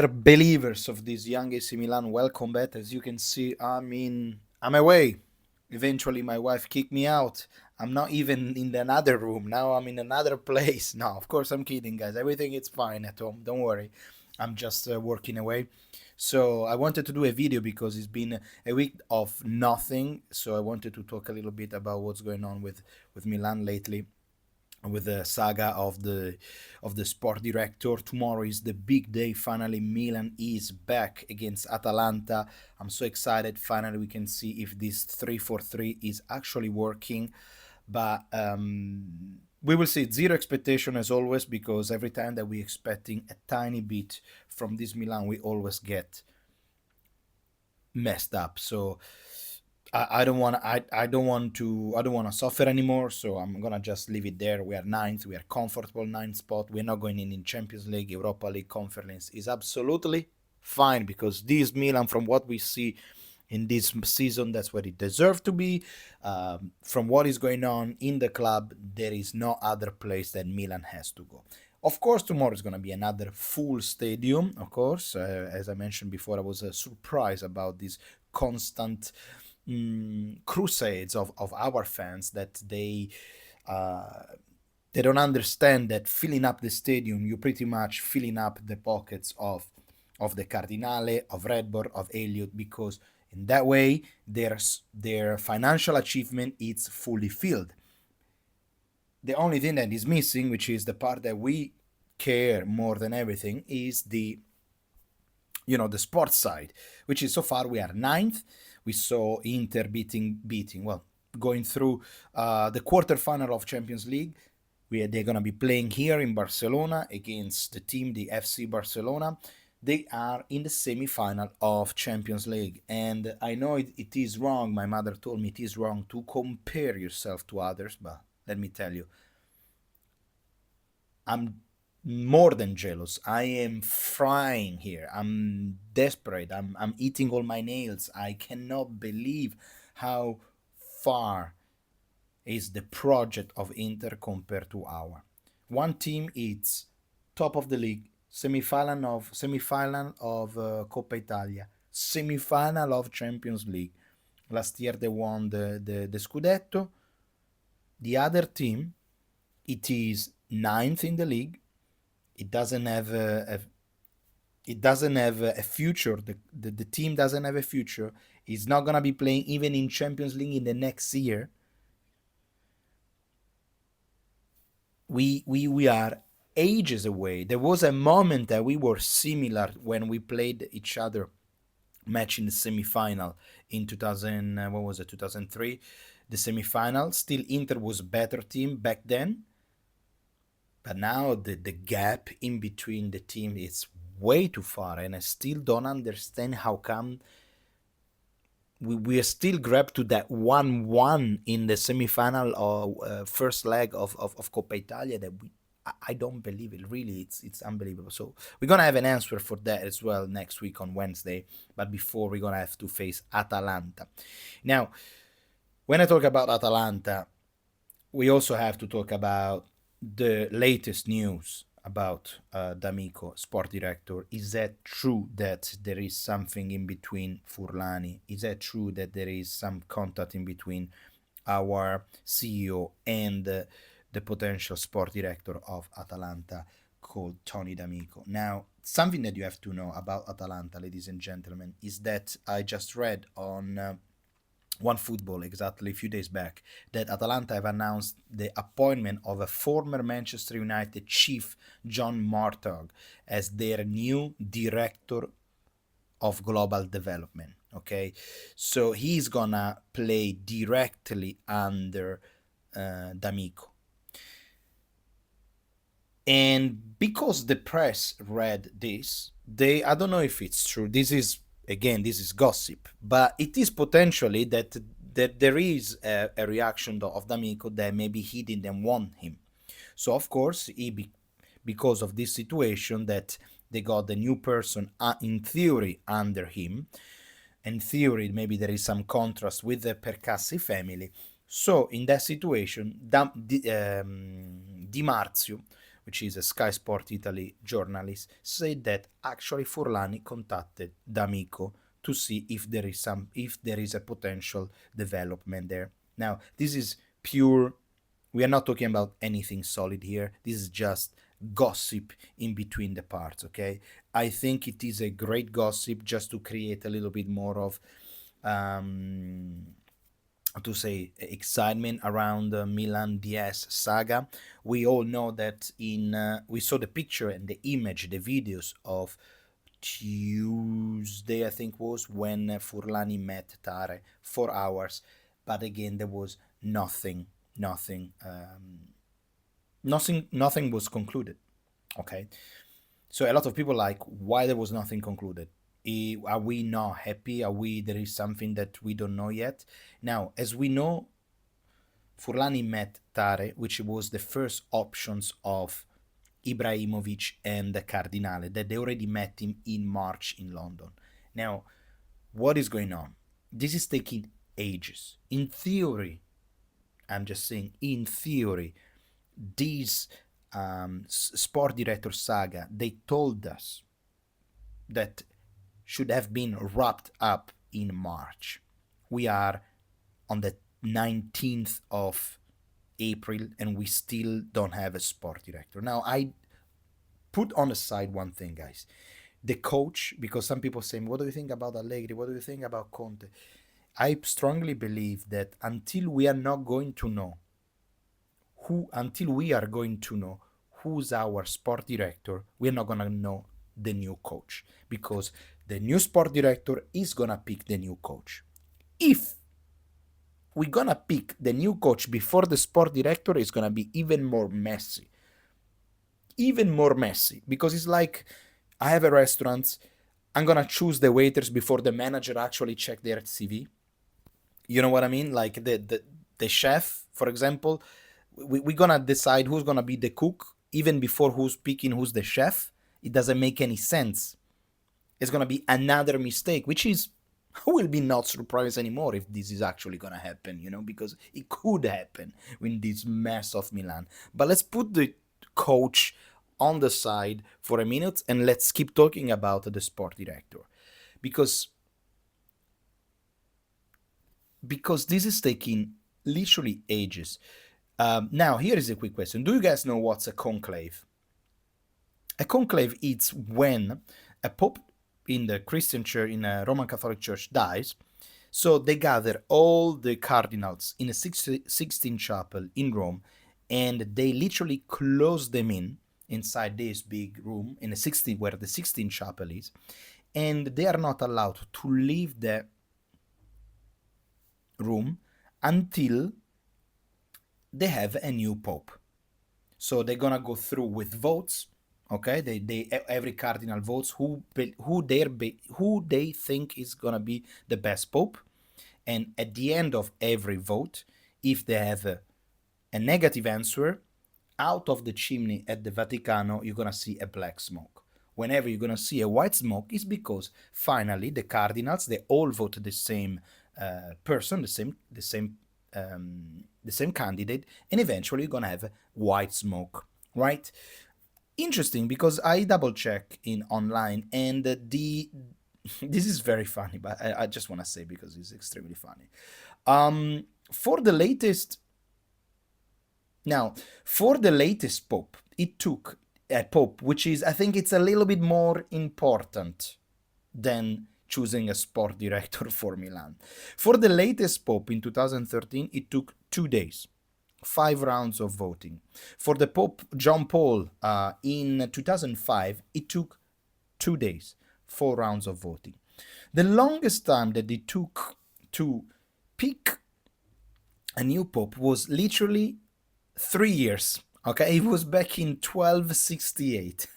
Believers of this young AC Milan, welcome back. As you can see, I'm away. Eventually, my wife kicked me out. I'm not even in another room. Now I'm in another place. No, of course, I'm kidding, guys. Everything is fine at home. Don't worry. I'm just working away. So I wanted to do a video because it's been a week of nothing. So I wanted to talk a little bit about what's going on with Milan lately, with the saga of the sport director. Tomorrow is the big day. Finally, Milan is back against Atalanta. I'm so excited. Finally, we can see if this 3-4-3 is actually working. But we will see. Zero expectation as always, because every time that we're expecting a tiny bit from this Milan, we always get messed up. So I don't want to suffer anymore. So I'm gonna just leave it there. We are ninth. We are comfortable ninth spot. We're not going in Champions League, Europa League, Conference is absolutely fine, because this Milan, from what we see in this season, that's what it deserves to be. From what is going on in the club, there is no other place that Milan has to go. Of course, tomorrow is going to be another full stadium. Of course, as I mentioned before, I was surprised about this constant crusades of our fans, that they don't understand that filling up the stadium, you're pretty much filling up the pockets of the Cardinale, of Red Bull, of Elliott, because in that way their financial achievement is fully filled. The only thing that is missing, which is the part that we care more than everything, is the sports side, which is, so far we are ninth. We saw Inter going through the quarterfinal of Champions League. They're going to be playing here in Barcelona against the FC Barcelona. They are in the semi-final of Champions League. And I know it is wrong. My mother told me it is wrong to compare yourself to others, but let me tell you, I'm more than jealous. I am frying here. I'm desperate. I'm eating all my nails. I cannot believe how far is the project of Inter compared to our. One team is top of the league, semifinal of Coppa Italia, semifinal of Champions League. Last year they won the Scudetto. The other team, it is ninth in the league. It doesn't have a future. The team doesn't have a future. It's not gonna be playing even in Champions League in the next year. We are ages away. There was a moment that we were similar when we played each other match in the semi-final in 2000. What was it? 2003. The semi-final. Still, Inter was a better team back then. But now the gap in between the team is way too far, and I still don't understand how come we are still grabbed to that 1-1 in the semi-final or first leg of Coppa Italia. That I don't believe it. Really, it's unbelievable. So we're gonna have an answer for that as well next week on Wednesday. But before, we're gonna have to face Atalanta. Now, when I talk about Atalanta, we also have to talk about the latest news about Damiko, sport director. Is that true that there is something in between Furlani? Is that true that there is some contact in between our CEO and the potential sport director of Atalanta, called Tony D'Amico? Now, something that you have to know about Atalanta, ladies and gentlemen, is that I just read on One Football exactly a few days back that Atalanta have announced the appointment of a former Manchester United chief, John Murtough, as their new director of global development. Okay, so he's gonna play directly under D'Amico. And because the press read this, I don't know if it's true. This is gossip, but it is potentially that there is a reaction of D'Amico that maybe he didn't want him. So of course, because of this situation, that they got the new person in theory under him. In theory, maybe there is some contrast with the Percassi family. So in that situation, Di Marzio, which is a Sky Sport Italy journalist, said that actually Furlani contacted D'Amico to see if there is a potential development there. Now, this is pure. We are not talking about anything solid here. This is just gossip in between the parts. Okay, I think it is a great gossip just to create a little bit more of um, to say excitement around the Milan DS saga. We all know that we saw the picture and the image, the videos of Tuesday, I think was when Furlani met Tare 4 hours, but again there was nothing, nothing was concluded. Okay, so a lot of people like why there was nothing concluded. Are we not happy? Are we there is something that we don't know yet? Now, as we know, Furlani met Tare, which was the first options of Ibrahimovic and the Cardinale, that they already met him in March in London. Now, what is going on? This is taking ages. In theory, I'm just saying, in theory, this sport director saga, they told us that should have been wrapped up in March. We are on the 19th of April and we still don't have a sport director. Now, I put on the side one thing, guys. The coach, because some people say, what do you think about Allegri? What do you think about Conte? I strongly believe that until we are going to know who's our sport director, we're not going to know the new coach, because the new sport director is going to pick the new coach. If we're going to pick the new coach before the sport director, it's going to be even more messy, because it's like I have a restaurant, I'm going to choose the waiters before the manager actually check their CV. You know what I mean? Like the chef, for example, we're going to decide who's going to be the cook even before who's picking who's the chef. It doesn't make any sense. It's going to be another mistake, which is, I will be not surprised anymore if this is actually going to happen, because it could happen in this mess of Milan. But let's put the coach on the side for a minute and let's keep talking about the sport director, because this is taking literally ages. Now, here is a quick question. Do you guys know what's a conclave? A conclave is when a pope in the Christian church, in a Roman Catholic church, dies. So they gather all the cardinals in a Sixtine chapel in Rome, and they literally close them inside this big room in a Sixtine, where the Sixtine chapel is, and they are not allowed to leave the room until they have a new pope. So they're gonna go through with votes. Okay, they every cardinal votes who they think is gonna be the best pope, and at the end of every vote, if they have a negative answer, out of the chimney at the Vaticano, you're gonna see a black smoke. Whenever you're gonna see a white smoke, it's because finally the cardinals, they all voted the same person, the same candidate, and eventually you're gonna have a white smoke, right? Interesting, because I double check in online, and this is very funny, but I just want to say because it's extremely funny. For the latest pope, it took a pope, which is, I think it's a little bit more important than choosing a sport director for Milan. For the latest pope in 2013, it took 2 days, 5 rounds of voting. For the Pope John Paul in 2005, it took 2 days, 4 rounds of voting. The longest time that it took to pick a new pope was literally 3 years. Okay, it was back in 1268.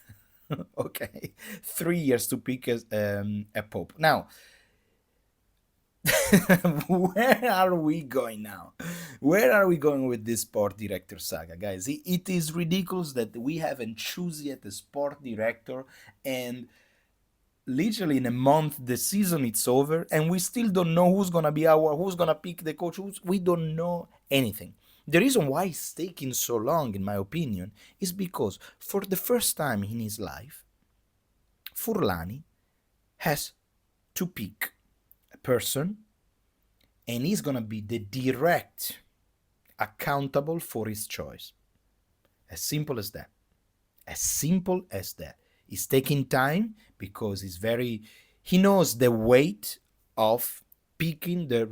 Okay, 3 years to pick a pope. Now, where are we going now? Where are we going with this sport director saga, guys? It is ridiculous that we haven't chosen yet a sport director, and literally in a month the season it's over, and we still don't know who's gonna pick the coach. We don't know anything. The reason why it's taking so long, in my opinion, is because for the first time in his life, Furlani has to pick a person, and he's gonna be the direct accountable for his choice. As simple as that. As simple as that. He's taking time because he knows the weight of picking the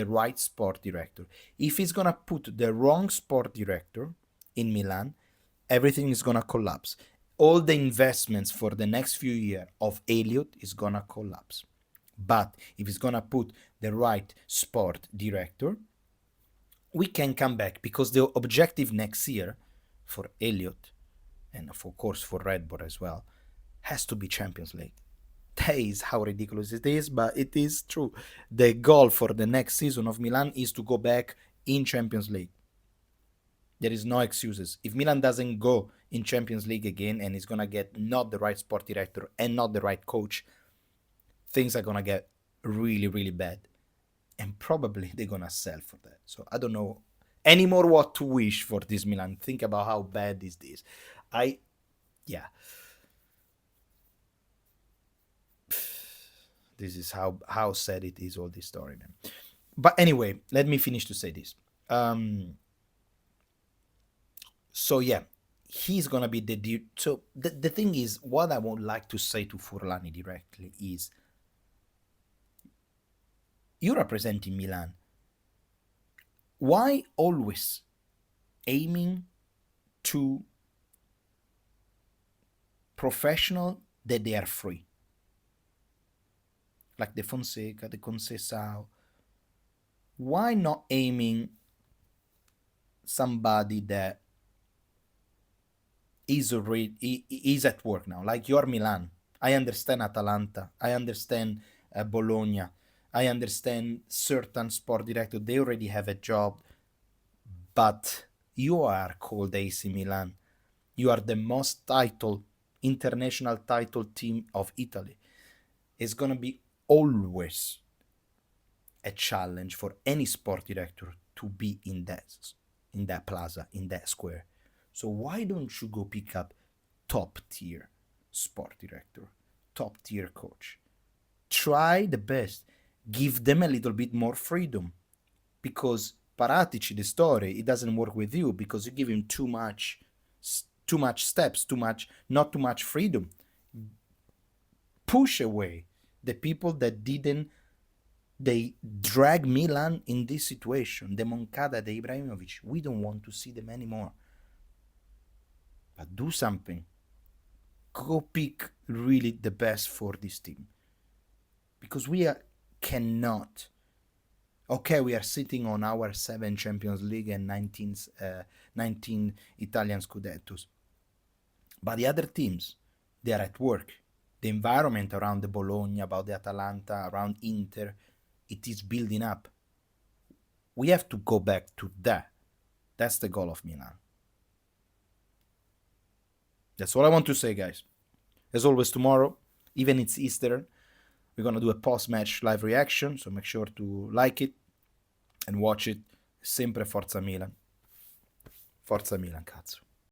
right sport director. If he's gonna put the wrong sport director in Milan, everything is gonna collapse. All the investments for the next few years of Elliott is gonna collapse. But if he's gonna put the right sport director, we can come back, because the objective next year for Elliott, and of course for Red Bull as well, has to be Champions League. That is how ridiculous it is, but it is true. The goal for the next season of Milan is to go back in Champions League. There is no excuses. If Milan doesn't go in Champions League again and is gonna get not the right sport director and not the right coach, things are gonna get really, really bad. And probably they're gonna sell for that. So I don't know anymore what to wish for this Milan. Think about how bad is this. This is how sad it is, all this story, man. But anyway, let me finish to say this. So yeah, he's gonna be so the thing is, what I would like to say to Furlani directly is, you're representing Milan. Why always aiming to professional that they are free? Like the Fonseca, the Conceição. Why not aiming somebody that is at work now? Like your Milan. I understand Atalanta. I understand Bologna. I understand certain sport director. They already have a job. But you are called AC Milan. You are the most international title team of Italy. It's going to be always a challenge for any sport director to be in that plaza, in that square. So why don't you go pick up top tier sport director, top tier coach? Try the best. Give them a little bit more freedom, because Paratici, the story, it doesn't work with you because you give him too much steps, not too much freedom. Push away the people that they drag Milan in this situation. The Moncada, the Ibrahimovic, we don't want to see them anymore. But do something. Go pick really the best for this team. Because cannot. Okay, we are sitting on our 7 Champions League and 19 Italian Scudettos. But the other teams, they are at work. The environment around the Bologna, about the Atalanta, around Inter, it is building up. We have to go back to that. That's the goal of Milan. That's all I want to say, guys. As always, tomorrow, even it's Easter, we're going to do a post-match live reaction, so make sure to like it and watch it. Sempre Forza Milan. Forza Milan, cazzo.